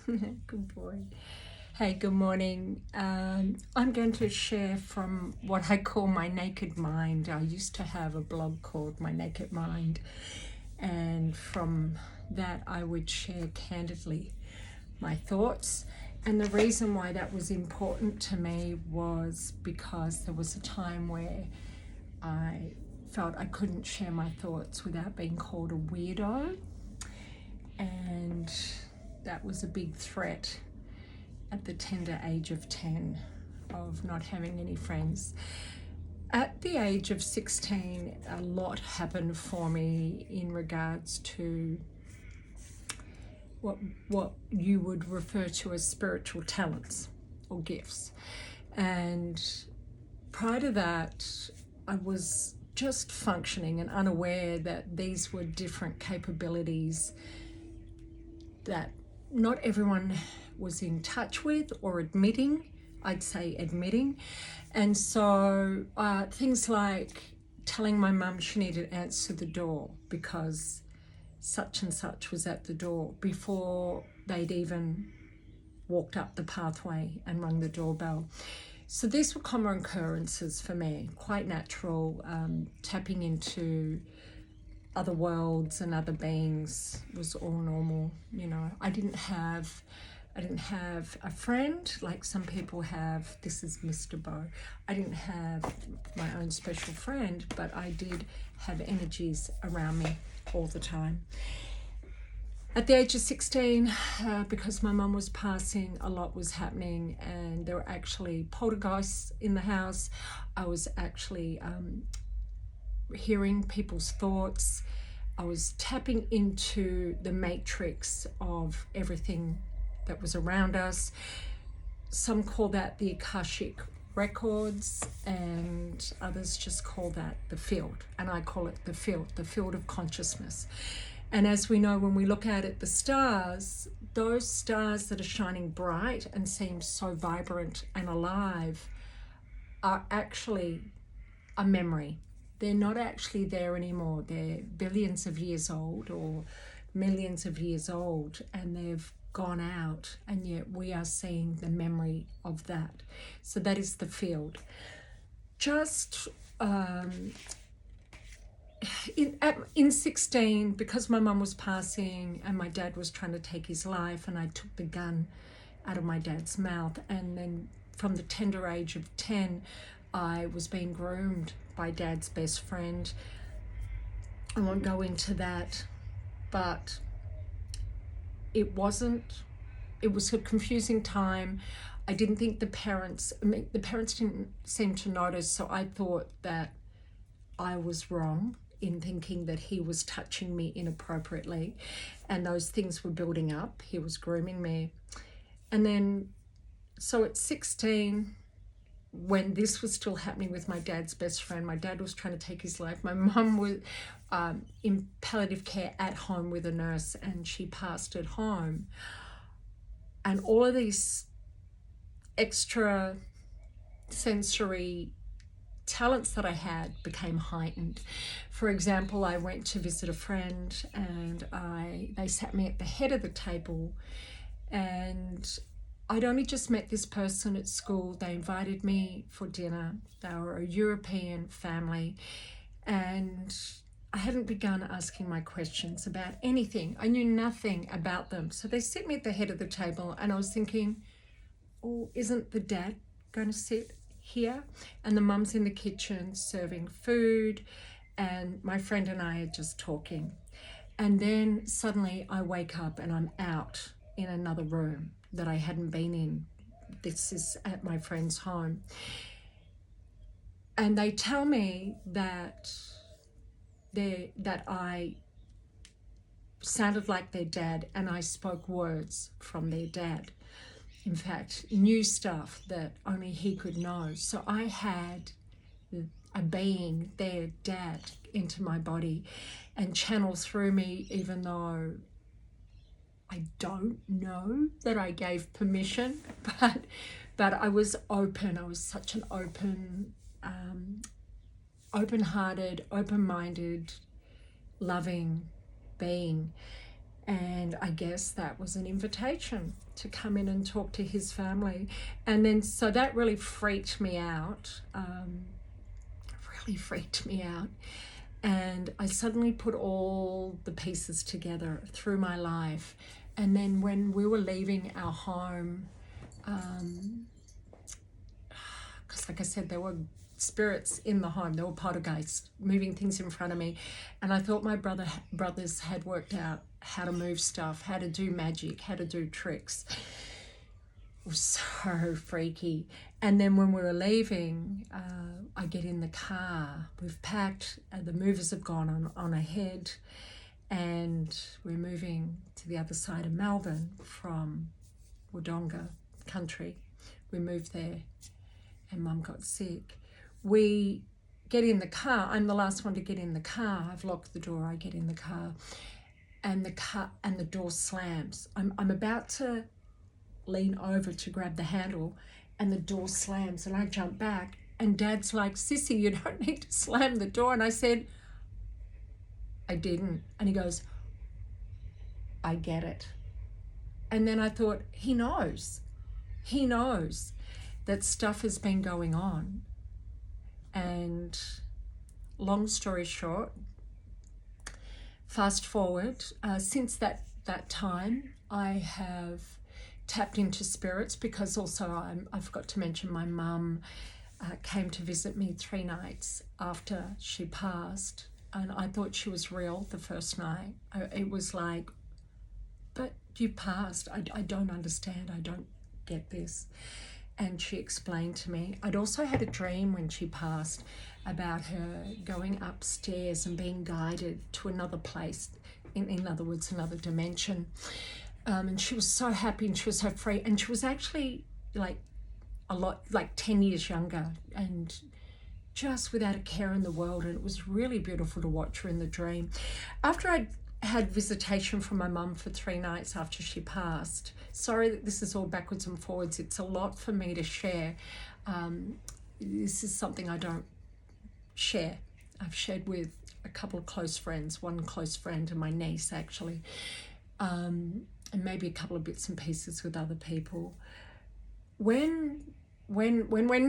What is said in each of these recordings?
Good boy. Hey, good morning. I'm going to share from what I call my naked mind. I used to have a blog called My Naked Mind, and from that I would share candidly my thoughts. And the reason why that was important to me was because there was a time where I felt I couldn't share my thoughts without being called a weirdo, and that was a big threat at the tender age of 10 of not having any friends. At the age of 16, a lot happened for me in regards to what you would refer to as spiritual talents or gifts. And prior to that, I was just functioning and unaware that these were different capabilities that not everyone was in touch with or admitting. I'd say admitting. And so things like telling my mum she needed to answer the door because such and such was at the door before they'd even walked up the pathway and rung the doorbell. So these were common occurrences for me, quite natural. Tapping into other worlds and other beings was all normal. I didn't have a friend like some people have. This is Mr. Bo. I didn't have my own special friend, but I did have energies around me all the time. At the age of 16, because my mum was passing, a lot was happening, and there were actually poltergeists in the house. I was actually hearing people's thoughts. I was tapping into the matrix of everything that was around us. Some call that the Akashic records, and others just call that the field, and I call it the field of consciousness. And as we know, when we look out at the stars, those stars that are shining bright and seem so vibrant and alive are actually a memory. They're not actually there anymore. They're billions of years old or millions of years old, and they've gone out, and yet we are seeing the memory of that. So that is the field. Just in 16, because my mum was passing and my dad was trying to take his life, and I took the gun out of my dad's mouth, and then from the tender age of 10, I was being groomed by dad's best friend. I won't go into that, but it was a confusing time. I didn't think the parents didn't seem to notice, so I thought that I was wrong in thinking that he was touching me inappropriately, and those things were building up. He was grooming me. And then, so at 16, when this was still happening with my dad's best friend, my dad was trying to take his life. My mum was in palliative care at home with a nurse, and she passed at home. And all of these extra sensory talents that I had became heightened. For example, I went to visit a friend, and they sat me at the head of the table, and I'd only just met this person at school. They invited me for dinner. They were a European family, and I hadn't begun asking my questions about anything. I knew nothing about them. So they sit me at the head of the table, and I was thinking, oh, isn't the dad going to sit here? And the mum's in the kitchen serving food, and my friend and I are just talking. And then suddenly I wake up and I'm out in another room that I hadn't been in. This is at my friend's home. And they tell me that I sounded like their dad, and I spoke words from their dad. In fact, new stuff that only he could know. So I had a being, their dad, into my body and channel through me, even though I don't know that I gave permission, but I was open. I was such an open-hearted, open-minded, loving being. And I guess that was an invitation to come in and talk to his family. And then, so that really freaked me out, And I suddenly put all the pieces together through my life. And then when we were leaving our home, because like I said, there were spirits in the home, there were poltergeists moving things in front of me, and I thought my brothers had worked out how to move stuff, how to do magic, how to do tricks. It was so freaky. And then when we were leaving, I get in the car, we've packed, the movers have gone on ahead, and we're moving to the other side of Melbourne from Wodonga country. We moved there and Mum got sick. We get in the car. I'm the last one to get in the car. I've locked the door. I get in the car, and the door slams. I'm about to lean over to grab the handle, and the door slams, and I jump back. And Dad's like, "Sissy, you don't need to slam the door." And I said, "I didn't." And he goes, "I get it." And then I thought, he knows that stuff has been going on. And long story short, fast forward, since that time, I have tapped into spirits, because also I've got to mention my mum came to visit me 3 nights after she passed, and I thought she was real the first night. It was like, "But you passed. I don't understand. I don't get this." And she explained to me. I'd also had a dream when she passed about her going upstairs and being guided to another place, in other words, another dimension. And she was so happy and she was so free. And she was actually like 10 years younger, and just without a care in the world. And it was really beautiful to watch her in the dream. After I'd had visitation from my mum for 3 nights after she passed. Sorry that this is all backwards and forwards. It's a lot for me to share. This is something I don't share. I've shared with a couple of close friends, one close friend and my niece actually, and maybe a couple of bits and pieces with other people. When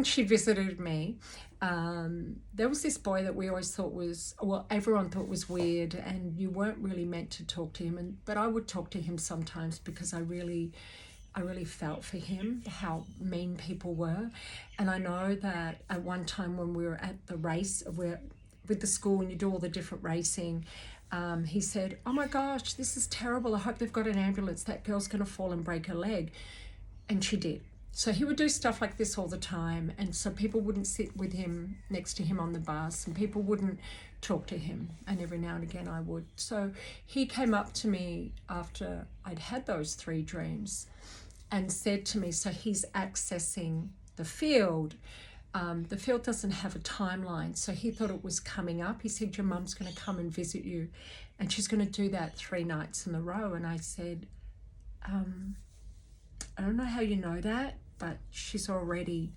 she visited me, there was this boy that we always thought was, well, everyone thought was weird, and you weren't really meant to talk to him. But I would talk to him sometimes because I really felt for him, how mean people were. And I know that at one time when we were at the race, with the school and you do all the different racing, he said, "Oh my gosh, this is terrible. I hope they've got an ambulance. That girl's going to fall and break her leg." And she did. So he would do stuff like this all the time, and so people wouldn't sit with him, next to him on the bus, and people wouldn't talk to him, and every now and again I would. So he came up to me after I'd had those 3 dreams and said to me, so he's accessing the field. The field doesn't have a timeline, so he thought it was coming up. He said, "Your mum's going to come and visit you, and she's going to do that 3 nights in a row." And I said, "I don't know how you know that, but she's already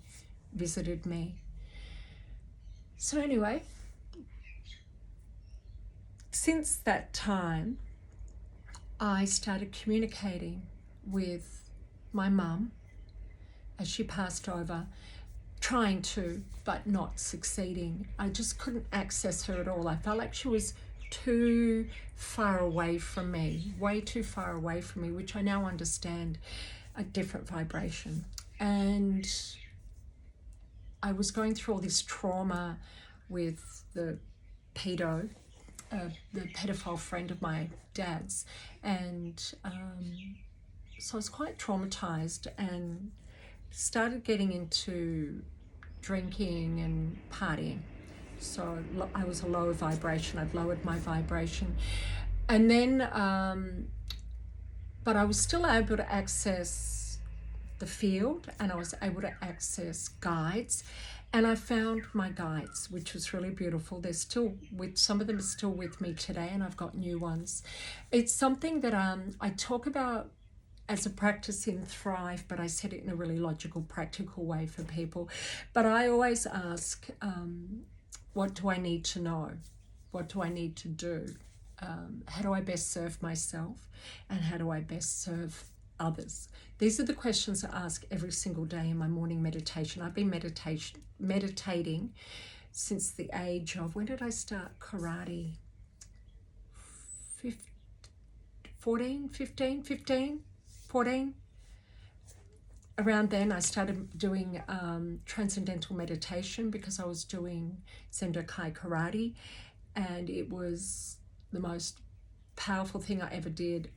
visited me." So anyway, since that time, I started communicating with my mum as she passed over, trying to, but not succeeding. I just couldn't access her at all. I felt like she was too far away from me, way too far away from me, which I now understand, a different vibration. And I was going through all this trauma with the pedophile friend of my dad's, and so I was quite traumatized and started getting into drinking and partying. So I was a lower vibration. I'd lowered my vibration, and then but I was still able to access the field, and I was able to access guides, and I found my guides, which was really beautiful. They're still some of them are still with me today, and I've got new ones. It's something that I talk about as a practice in Thrive, but I said it in a really logical, practical way for people. But I always ask, what do I need to know? What do I need to do? how do I best serve myself, and how do I best serve others? These are the questions I ask every single day in my morning meditation. I've been meditating since the age of, when did I start karate? 14? Around then I started doing transcendental meditation because I was doing Sendokai karate, and it was the most powerful thing I ever did.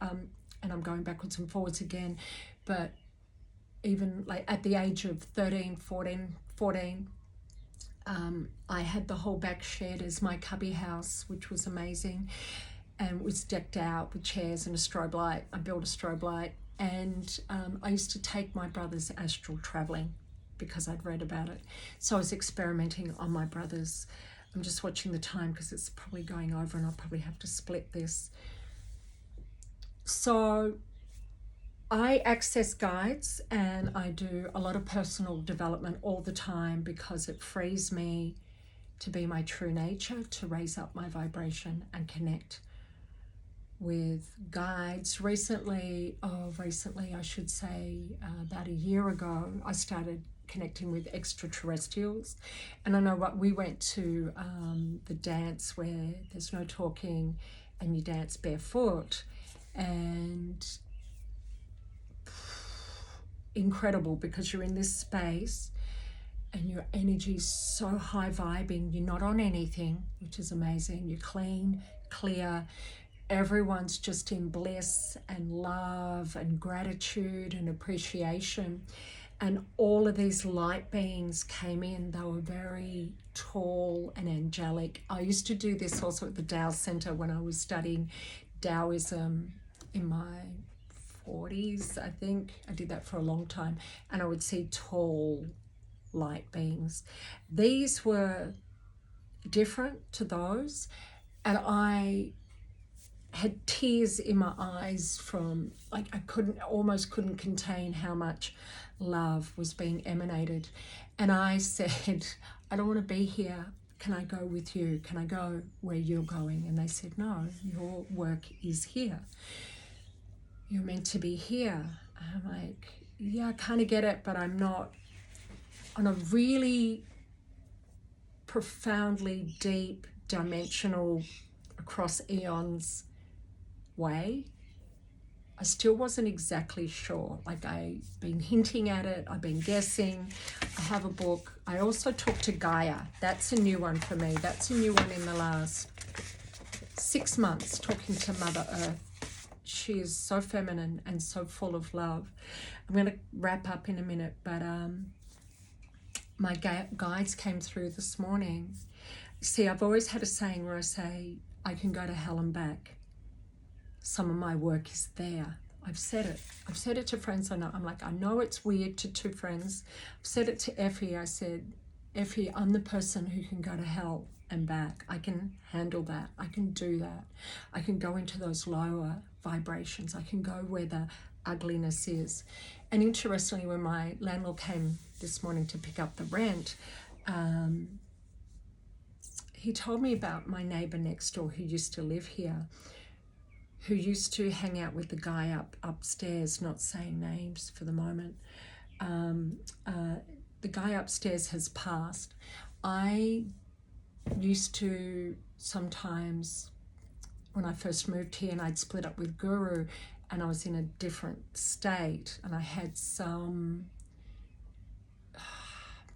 And I'm going backwards and forwards again, but even like at the age of 13, 14, I had the whole back shed as my cubby house, which was amazing, and was decked out with chairs and a strobe light. I built a strobe light, and I used to take my brothers astral traveling because I'd read about it. So I was experimenting on my brothers. I'm just watching the time because it's probably going over and I'll probably have to split this. So I access guides and I do a lot of personal development all the time because it frees me to be my true nature, to raise up my vibration and connect with guides. Recently, I should say about a year ago, I started connecting with extraterrestrials. And I know what, we went to the dance where there's no talking and you dance barefoot, and incredible because you're in this space and your energy's so high vibing, you're not on anything, which is amazing. You're clean, clear, everyone's just in bliss and love and gratitude and appreciation. And all of these light beings came in. They were very tall and angelic. I used to do this also at the Tao Center when I was studying Taoism in my 40s, I think. I did that for a long time. And I would see tall light beings. These were different to those. And I had tears in my eyes from, like, I almost couldn't contain how much love was being emanated. And I said, I don't want to be here. Can I go with you? Can I go where you're going? And they said, no, your work is here. You're meant to be here. I'm like, yeah, I kind of get it, but I'm not. On a really profoundly deep, dimensional, across eons way, I still wasn't exactly sure. Like, I've been hinting at it, I've been guessing. I have a book. I also talk to Gaia. That's a new one for me. That's a new one in the last 6 months, talking to Mother Earth. She is so feminine and so full of love. I'm going to wrap up in a minute, but my guides came through this morning. See, I've always had a saying where I say, I can go to hell and back. Some of my work is there. I've said it. I've said it to friends I know. I'm like, I know it's weird to two friends. I've said it to Effie. I said, Effie, I'm the person who can go to hell and back. I can handle that. I can do that. I can go into those lower vibrations. I can go where the ugliness is. And interestingly, when my landlord came this morning to pick up the rent, he told me about my neighbor next door who used to live here, who used to hang out with the guy upstairs, not saying names for the moment. The guy upstairs has passed. I used to sometimes, when I first moved here and I'd split up with Guru and I was in a different state and I had some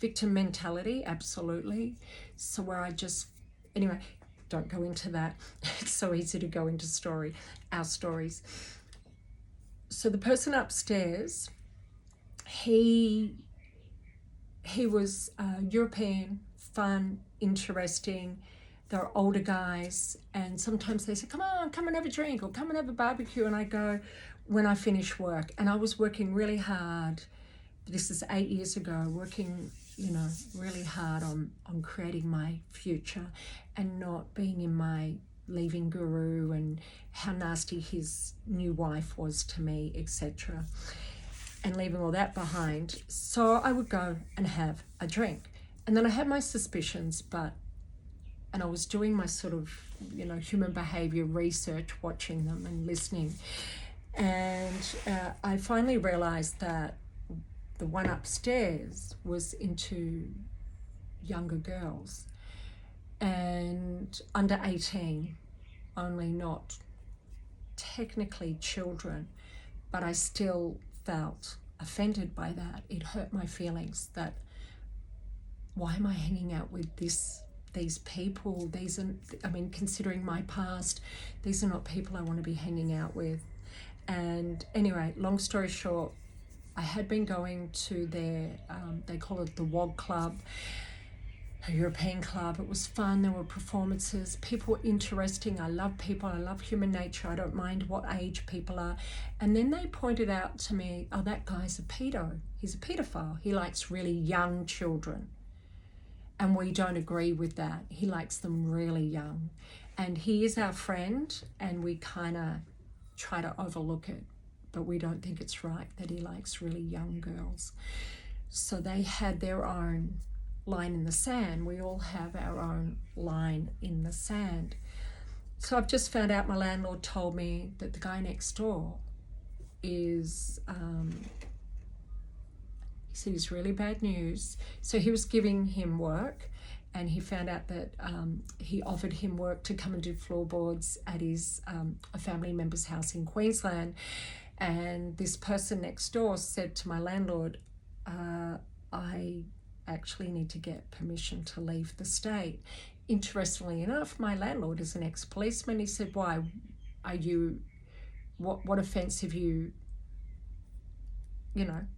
victim mentality, absolutely. So where I just, anyway, don't go into that. It's so easy to go into our stories. So the person upstairs, he was European, fun, interesting. They're older guys, and sometimes they say, come and have a drink, or come and have a barbecue. And I go, when I finish work. And I was working really hard. This is 8 years ago, working, really hard on creating my future and not being in my leaving Guru and how nasty his new wife was to me, etc. And leaving all that behind. So I would go and have a drink. And then I had my suspicions, but and I was doing my sort of, human behavior research, watching them and listening. And I finally realized that the one upstairs was into younger girls and under 18, only, not technically children, but I still felt offended by that. It hurt my feelings that, why am I hanging out with these people? These are, considering my past, these are not people I want to be hanging out with. And anyway, long story short, I had been going to their, they call it the WOG Club, a European club. It was fun. There were performances. People were interesting. I love people. I love human nature. I don't mind what age people are. And then they pointed out to me, oh, that guy's a pedo. He's a pedophile. He likes really young children. And we don't agree with that. He likes them really young. And he is our friend, and we kind of try to overlook it. But we don't think it's right that he likes really young girls. So they had their own line in the sand. We all have our own line in the sand. So I've just found out, my landlord told me that the guy next door is, he said he's really bad news. So he was giving him work, and he found out that he offered him work to come and do floorboards at his a family member's house in Queensland. And this person next door said to my landlord, I actually need to get permission to leave the state. Interestingly enough, my landlord is an ex-policeman. He said, why are you, what offense have you,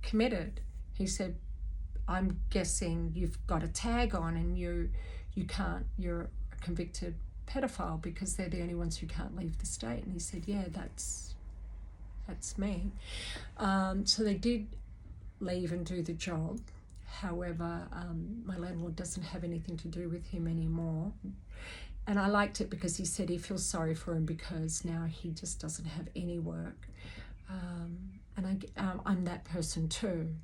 committed? He said, I'm guessing you've got a tag on and you can't, you're a convicted pedophile, because they're the only ones who can't leave the state. And he said, yeah, that's me. So they did leave and do the job. However, my landlord doesn't have anything to do with him anymore. And I liked it because he said he feels sorry for him because now he just doesn't have any work. And I'm that person too.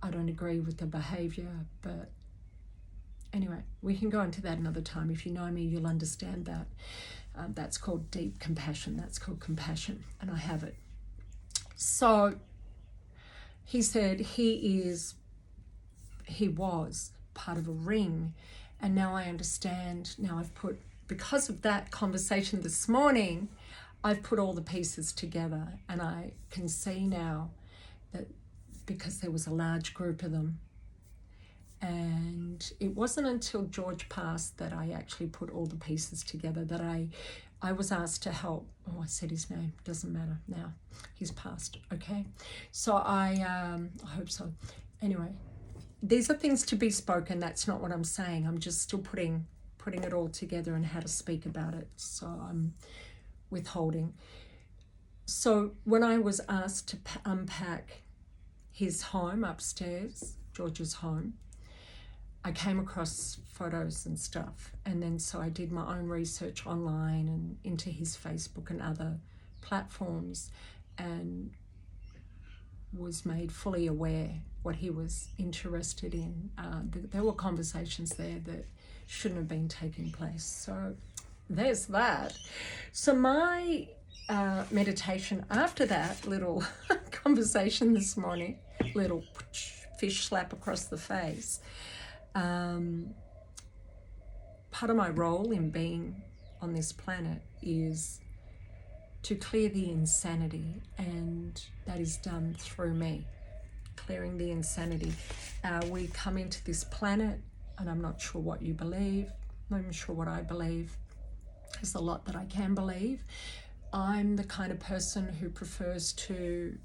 I don't agree with the behaviour, but anyway, we can go into that another time. If you know me, you'll understand that. That's called deep compassion. That's called compassion, and I have it. So he said he was part of a ring, and now I understand. Now because of that conversation this morning, I've put all the pieces together, and I can see now that because there was a large group of them, and it wasn't until George passed that I actually put all the pieces together, that I was asked to help. Oh, I said his name, doesn't matter now. He's passed, okay? So I hope so. Anyway, these are things to be spoken. That's not what I'm saying. I'm just still putting it all together and how to speak about it. So I'm withholding. So when I was asked to unpack his home upstairs, George's home, I came across photos and stuff, and then so I did my own research online and into his Facebook and other platforms, and was made fully aware what he was interested in. There were conversations there that shouldn't have been taking place. So there's that. So my meditation after that little conversation this morning, little fish slap across the face, part of my role in being on this planet is to clear the insanity, and that is done through me, clearing the insanity. We come into this planet, and I'm not sure what you believe, I'm not even sure what I believe. There's a lot that I can believe. I'm the kind of person who prefers to,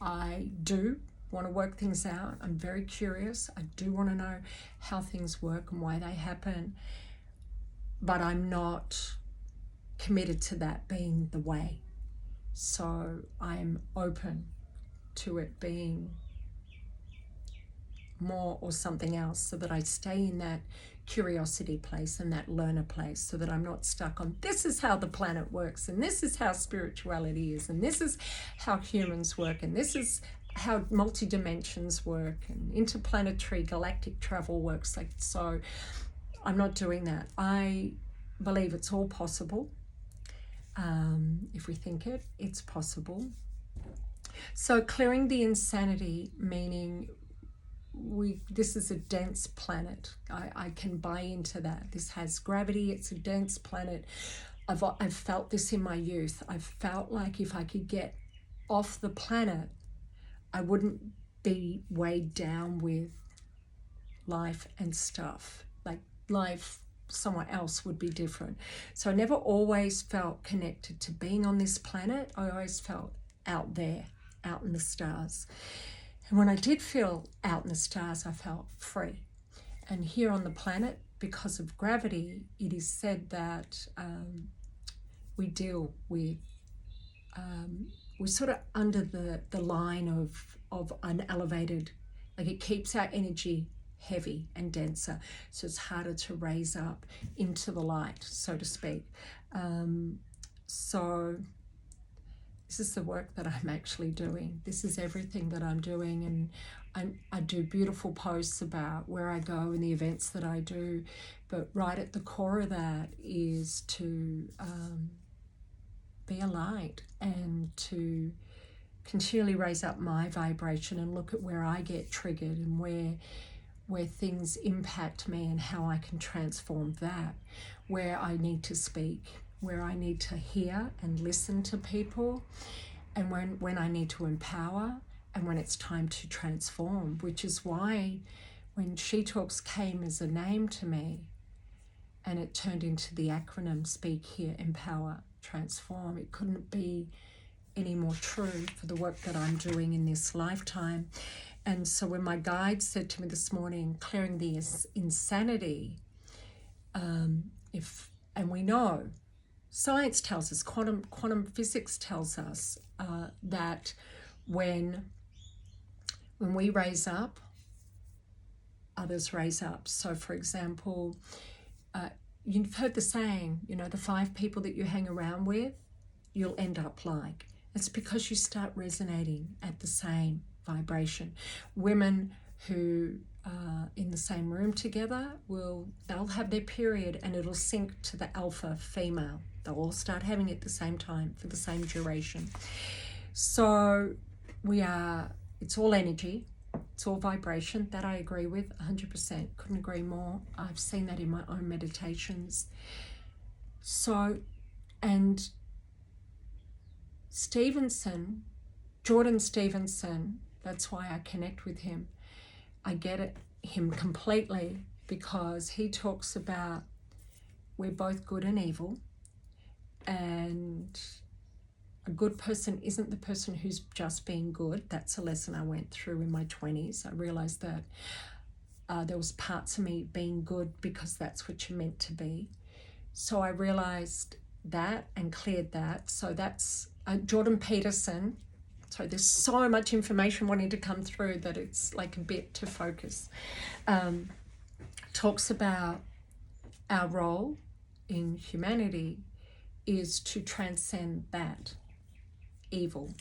I do want to work things out. I'm very curious. I do want to know how things work and why they happen, but I'm not committed to that being the way. So I'm open to it being more or something else, so that I stay in that curiosity place and that learner place, so that I'm not stuck on this is how the planet works, and this is how spirituality is, and this is how humans work, and this is how multi-dimensions work, and interplanetary galactic travel works. Like, so I'm not doing that. I believe it's all possible. If we think it, it's possible. So clearing the insanity, meaning this is a dense planet. I can buy into that. This has gravity. It's a dense planet. I've felt this in my youth. I've felt like if I could get off the planet, I wouldn't be weighed down with life and stuff. Like life somewhere else would be different. So I never always felt connected to being on this planet. I always felt out there, out in the stars. And when I did feel out in the stars, I felt free. And here on the planet, because of gravity, it is said that we deal with, we're sort of under the line of an elevated, like it keeps our energy heavy and denser, so it's harder to raise up into the light, so to speak. So this is the work that I'm actually doing. This is everything that I'm doing, and I do beautiful posts about where I go and the events that I do, but right at the core of that is to be a light and to continually raise up my vibration and look at where I get triggered and where things impact me and how I can transform that, where I need to speak, where I need to hear and listen to people, and when I need to empower and when it's time to transform, which is why when She Talks came as a name to me and it turned into the acronym Speak, Hear, Empower, Transform, it couldn't be any more true for the work that I'm doing in this lifetime. And so when my guide said to me this morning, clearing the insanity, and we know, science tells us, quantum physics tells us that when we raise up, others raise up. So for example, you've heard the saying, the 5 people that you hang around with, you'll end up like. It's because you start resonating at the same vibration. Women who are in the same room together, they'll have their period and it'll sync to the alpha female. They'll all start having it at the same time for the same duration. So it's all energy, it's all vibration. That I agree with 100%. Couldn't agree more. I've seen that in my own meditations. So, and Jordan Stevenson, that's why I connect with him. I get him completely because he talks about we're both good and evil, and a good person isn't the person who's just being good. That's a lesson I went through in my 20s. I realized that there was parts of me being good because that's what you're meant to be. So I realized that and cleared that. So that's Jordan Peterson. So there's so much information wanting to come through that it's like a bit to focus. Talks about our role in humanity is to transcend that evil,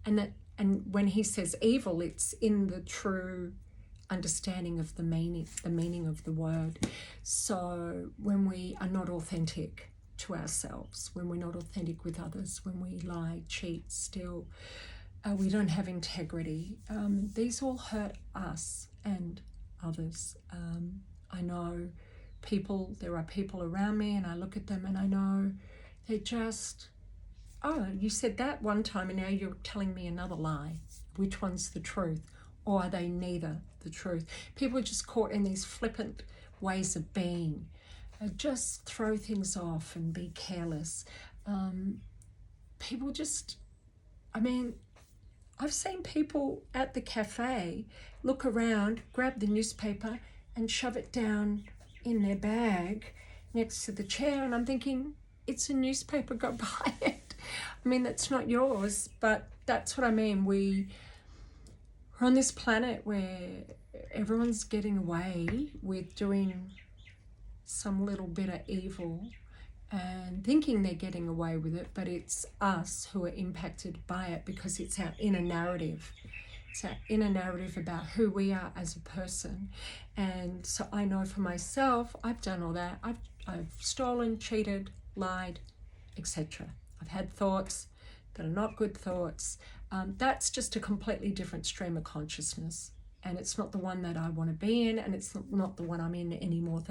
and when he says evil, it's in the true understanding of the meaning of the word. So when we are not authentic to ourselves, when we're not authentic with others, when we lie, cheat, steal, we don't have integrity. These all hurt us and others. I know there are people around me and I look at them and I know they're just, oh, you said that one time and now you're telling me another lie. Which one's the truth? Or are they neither the truth? People are just caught in these flippant ways of being. Just throw things off and be careless. People just, I've seen people at the cafe look around, grab the newspaper and shove it down in their bag next to the chair, and I'm thinking, it's a newspaper, go buy it. That's not yours, but that's what I mean. We're on this planet where everyone's getting away with doing some little bit of evil and thinking they're getting away with it, but it's us who are impacted by it because it's our inner narrative. It's our inner narrative about who we are as a person. And so I know for myself, I've done all that. I've stolen, cheated, lied, etc. I've had thoughts that are not good thoughts. That's just a completely different stream of consciousness. And it's not the one that I want to be in, and it's not the one I'm in anymore,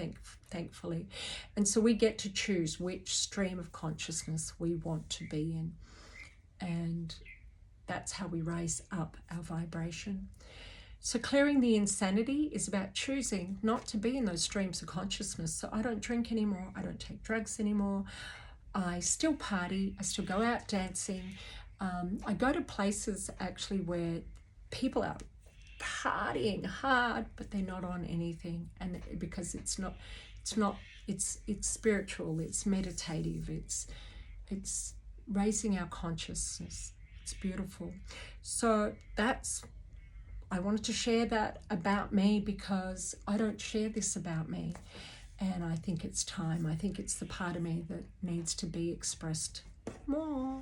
thankfully. And so we get to choose which stream of consciousness we want to be in. And that's how we raise up our vibration. So clearing the insanity is about choosing not to be in those streams of consciousness. So I don't drink anymore. I don't take drugs anymore. I still party. I still go out dancing. I go to places actually where people are partying hard, but they're not on anything. And because it's spiritual, it's meditative, it's raising our consciousness. It's beautiful. So I wanted to share that about me because I don't share this about me. And I think it's time. I think it's the part of me that needs to be expressed more.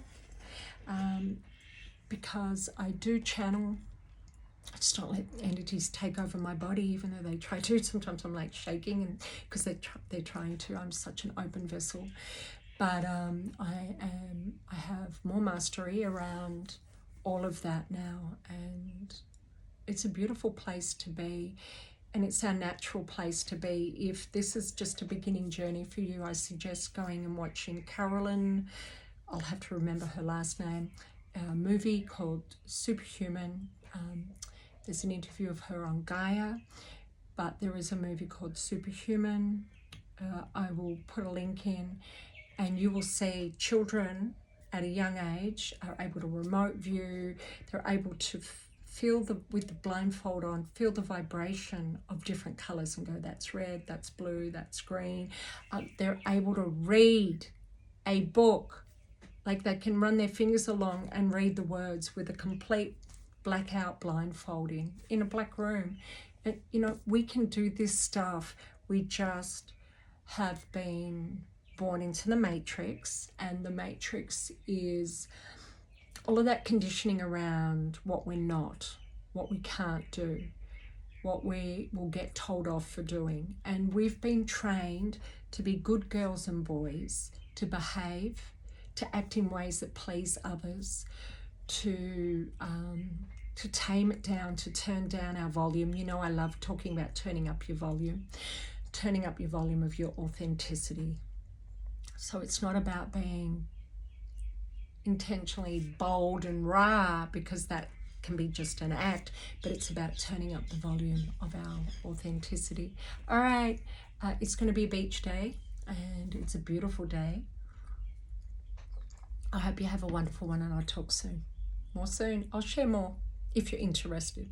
Because I do channel. I just don't let entities take over my body, even though they try to. Sometimes I'm like shaking, and because they're trying to. I'm such an open vessel. But I have more mastery around all of that now, and it's a beautiful place to be, and it's our natural place to be. If this is just a beginning journey for you, I suggest going and watching Caroline, I'll have to remember her last name, a movie called Superhuman. There's an interview of her on Gaia, but there is a movie called Superhuman. I will put a link in, and you will see children at a young age are able to remote view. They're able to feel with the blindfold on, feel the vibration of different colors and go, that's red, that's blue, that's green. They're able to read a book, like they can run their fingers along and read the words with a complete blackout blindfolding in a black room. And, we can do this stuff. We just have been born into the matrix, and the matrix is all of that conditioning around what we're not, what we can't do, what we will get told off for doing. And we've been trained to be good girls and boys, to behave, to act in ways that please others, to tame it down, to turn down our volume. I love talking about turning up your volume of your authenticity. So it's not about being intentionally bold and raw, because that can be just an act, but it's about turning up the volume of our authenticity. All right, it's going to be a beach day, and it's a beautiful day. I hope you have a wonderful one, and I'll talk soon. More soon. I'll share more if you're interested.